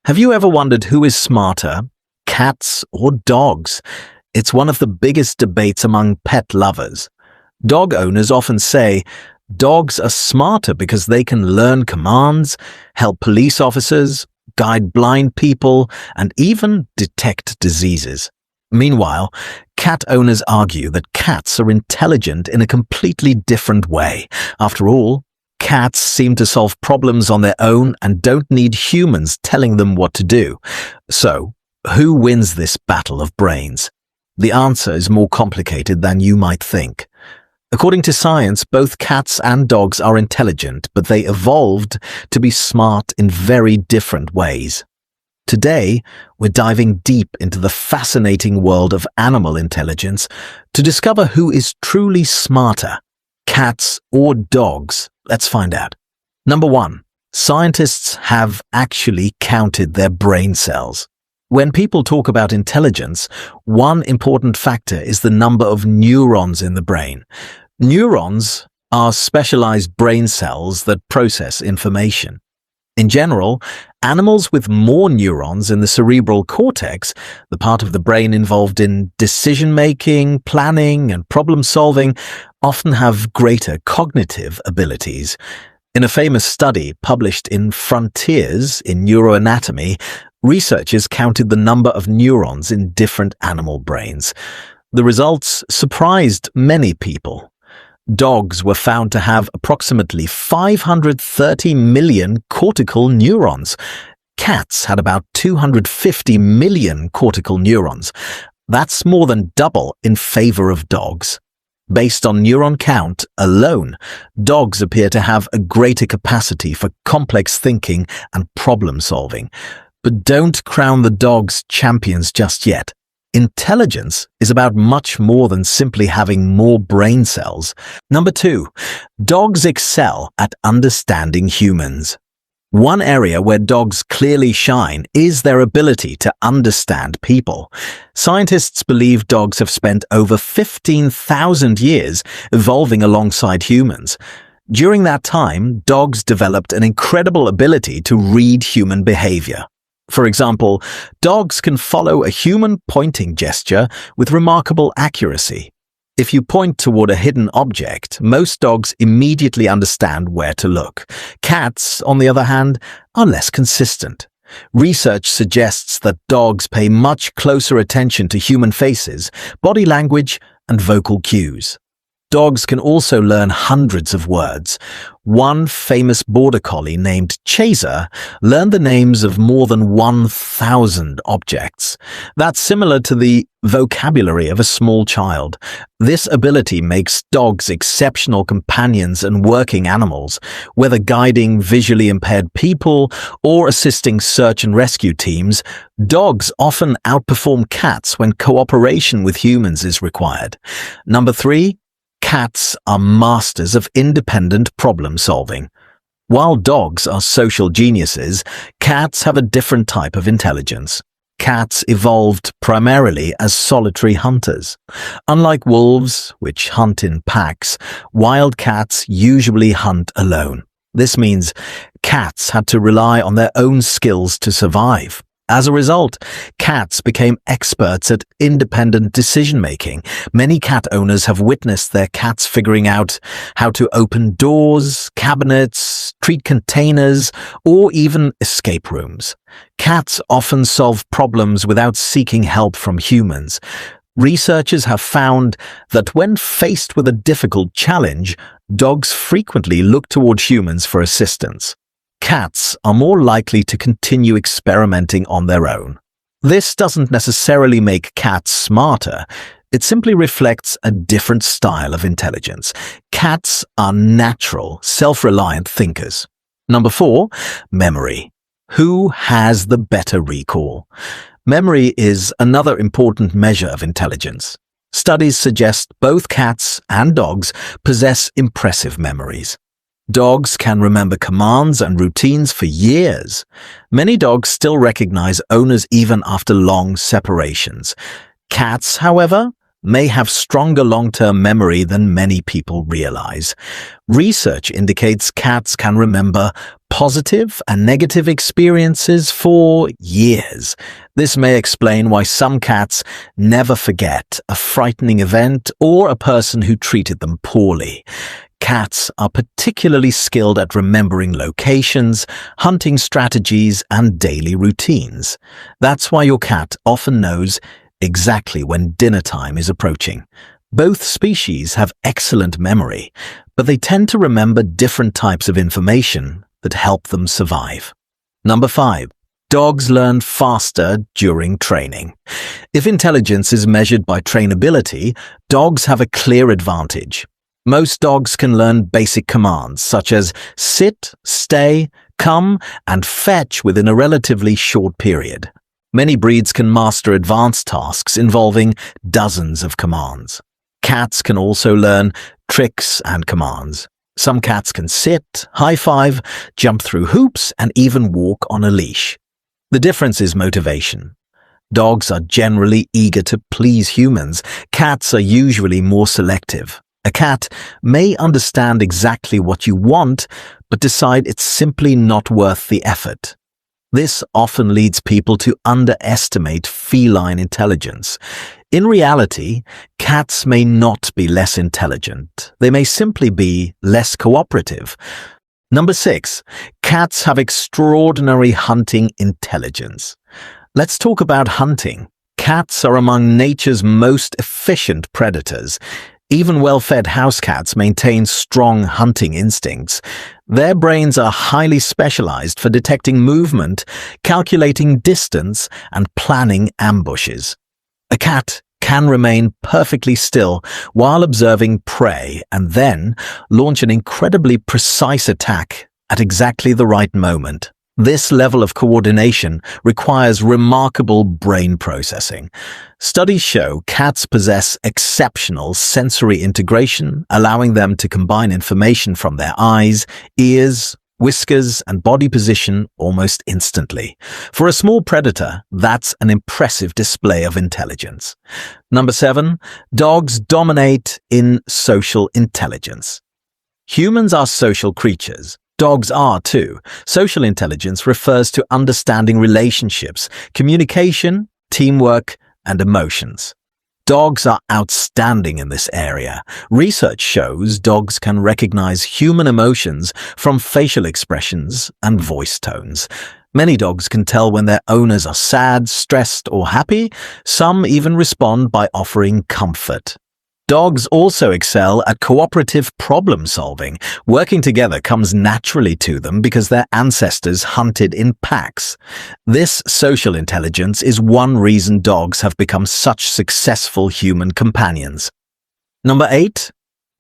Have you ever wondered who is smarter, cats or dogs? It's one of the biggest debates among pet lovers. Dog owners often say dogs are smarter because they can learn commands, help police officers, guide blind people, and even detect diseases. Meanwhile, cat owners argue that cats are intelligent in a completely different way. After all, cats seem to solve problems on their own and don't need humans telling them what to do. So, who wins this battle of brains? The answer is more complicated than you might think. According to science, both cats and dogs are intelligent, but they evolved to be smart in very different ways. Today, we're diving deep into the fascinating world of animal intelligence to discover who is truly smarter, cats or dogs. Let's find out. Number 1. Scientists have actually counted their brain cells. When people talk about intelligence, one important factor is the number of neurons in the brain. Neurons are specialized brain cells that process information. In general, animals with more neurons in the cerebral cortex, the part of the brain involved in decision-making, planning, and problem-solving, often have greater cognitive abilities. In a famous study published in Frontiers in Neuroanatomy, researchers counted the number of neurons in different animal brains. The results surprised many people. Dogs were found to have approximately 530 million cortical neurons. Cats had about 250 million cortical neurons. That's more than double in favor of dogs. Based on neuron count alone, dogs appear to have a greater capacity for complex thinking and problem solving. But don't crown the dogs champions just yet. Intelligence is about much more than simply having more brain cells. Number 2, dogs excel at understanding humans. One area where dogs clearly shine is their ability to understand people. Scientists believe dogs have spent over 15,000 years evolving alongside humans. During that time, dogs developed an incredible ability to read human behavior. For example, dogs can follow a human pointing gesture with remarkable accuracy. If you point toward a hidden object, most dogs immediately understand where to look. Cats, on the other hand, are less consistent. Research suggests that dogs pay much closer attention to human faces, body language, and vocal cues. Dogs can also learn hundreds of words. One famous border collie named Chaser learned the names of more than 1,000 objects. That's similar to the vocabulary of a small child. This ability makes dogs exceptional companions and working animals, whether guiding visually impaired people or assisting search and rescue teams. Dogs often outperform cats when cooperation with humans is required. Number 3. Cats are masters of independent problem-solving. While dogs are social geniuses, cats have a different type of intelligence. Cats evolved primarily as solitary hunters. Unlike wolves, which hunt in packs, wild cats usually hunt alone. This means cats had to rely on their own skills to survive. As a result, cats became experts at independent decision-making. Many cat owners have witnessed their cats figuring out how to open doors, cabinets, treat containers, or even escape rooms. Cats often solve problems without seeking help from humans. Researchers have found that when faced with a difficult challenge, dogs frequently look toward humans for assistance. Cats are more likely to continue experimenting on their own. This doesn't necessarily make cats smarter. It simply reflects a different style of intelligence. Cats are natural, self-reliant thinkers. Number 4, memory. Who has the better recall? Memory is another important measure of intelligence. Studies suggest both cats and dogs possess impressive memories. Dogs can remember commands and routines for years. Many dogs still recognize owners even after long separations. Cats, however, may have stronger long-term memory than many people realize. Research indicates cats can remember positive and negative experiences for years. This may explain why some cats never forget a frightening event or a person who treated them poorly. Cats are particularly skilled at remembering locations, hunting strategies, and daily routines. That's why your cat often knows exactly when dinner time is approaching. Both species have excellent memory, but they tend to remember different types of information that help them survive. Number 5. Dogs learn faster during training. If intelligence is measured by trainability, dogs have a clear advantage. Most dogs can learn basic commands such as sit, stay, come, and fetch within a relatively short period. Many breeds can master advanced tasks involving dozens of commands. Cats can also learn tricks and commands. Some cats can sit, high-five, jump through hoops, and even walk on a leash. The difference is motivation. Dogs are generally eager to please humans. Cats are usually more selective. A cat may understand exactly what you want, but decide it's simply not worth the effort. This often leads people to underestimate feline intelligence. In reality, cats may not be less intelligent. They may simply be less cooperative. Number 6. Cats have extraordinary hunting intelligence. Let's talk about hunting. Cats are among nature's most efficient predators. Even well-fed house cats maintain strong hunting instincts. Their brains are highly specialized for detecting movement, calculating distance, and planning ambushes. A cat can remain perfectly still while observing prey and then launch an incredibly precise attack at exactly the right moment. This level of coordination requires remarkable brain processing. Studies show cats possess exceptional sensory integration, allowing them to combine information from their eyes, ears, whiskers, and body position almost instantly. For a small predator, that's an impressive display of intelligence. Number 7. Dogs dominate in social intelligence. Humans are social creatures. Dogs are too. Social intelligence refers to understanding relationships, communication, teamwork, and emotions. Dogs are outstanding in this area. Research shows dogs can recognize human emotions from facial expressions and voice tones. Many dogs can tell when their owners are sad, stressed, or happy. Some even respond by offering comfort. Dogs also excel at cooperative problem solving. Working together comes naturally to them because their ancestors hunted in packs. This social intelligence is one reason dogs have become such successful human companions. Number 8.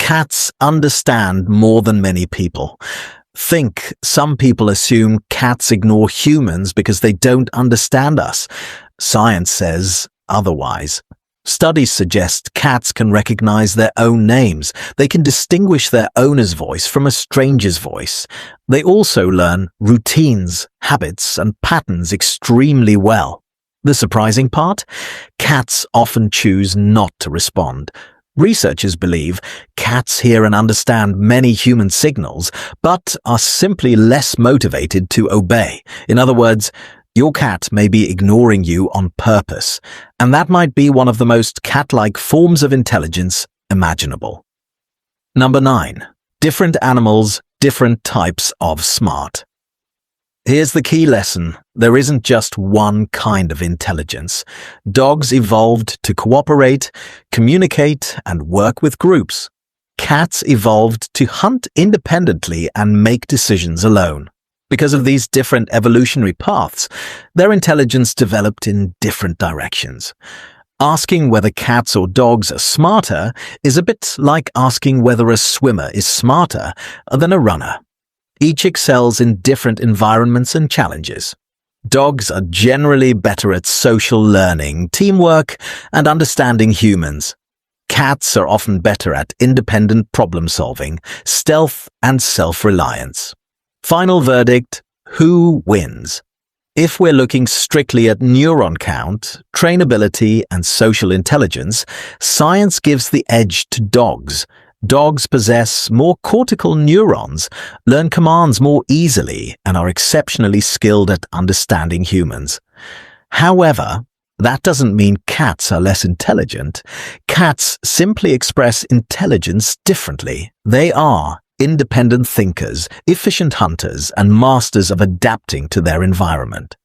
Cats understand more than many people. Some people assume cats ignore humans because they don't understand us. Science says otherwise. Studies suggest cats can recognize their own names. They can distinguish their owner's voice from a stranger's voice. They also learn routines, habits, and patterns extremely well. The surprising part? Cats often choose not to respond. Researchers believe cats hear and understand many human signals, but are simply less motivated to obey. In other words, your cat may be ignoring you on purpose, and that might be one of the most cat-like forms of intelligence imaginable. Number 9. Different animals, different types of smart. Here's the key lesson. There isn't just one kind of intelligence. Dogs evolved to cooperate, communicate, and work with groups. Cats evolved to hunt independently and make decisions alone. Because of these different evolutionary paths, their intelligence developed in different directions. Asking whether cats or dogs are smarter is a bit like asking whether a swimmer is smarter than a runner. Each excels in different environments and challenges. Dogs are generally better at social learning, teamwork, and understanding humans. Cats are often better at independent problem solving, stealth, and self-reliance. Final verdict: who wins? If we're looking strictly at neuron count, trainability, and social intelligence, science gives the edge to dogs, Dogs possess more cortical neurons, learn commands more easily, and are exceptionally skilled at understanding humans. However, that doesn't mean cats are less intelligent. Cats simply express intelligence differently. They are independent thinkers, efficient hunters, and masters of adapting to their environment.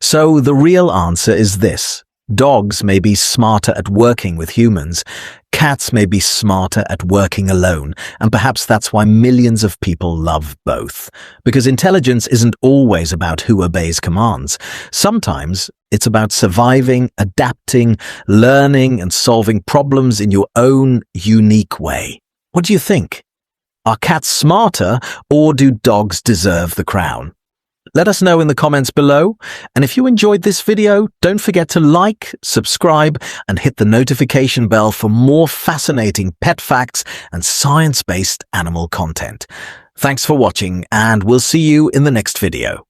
So the real answer is this. Dogs may be smarter at working with humans. Cats may be smarter at working alone, and perhaps that's why millions of people love both. Because intelligence isn't always about who obeys commands. Sometimes it's about surviving, adapting, learning, and solving problems in your own unique way. What do you think? Are cats smarter, or do dogs deserve the crown? Let us know in the comments below, and if you enjoyed this video, don't forget to like, subscribe, and hit the notification bell for more fascinating pet facts and science-based animal content. Thanks for watching, and we'll see you in the next video.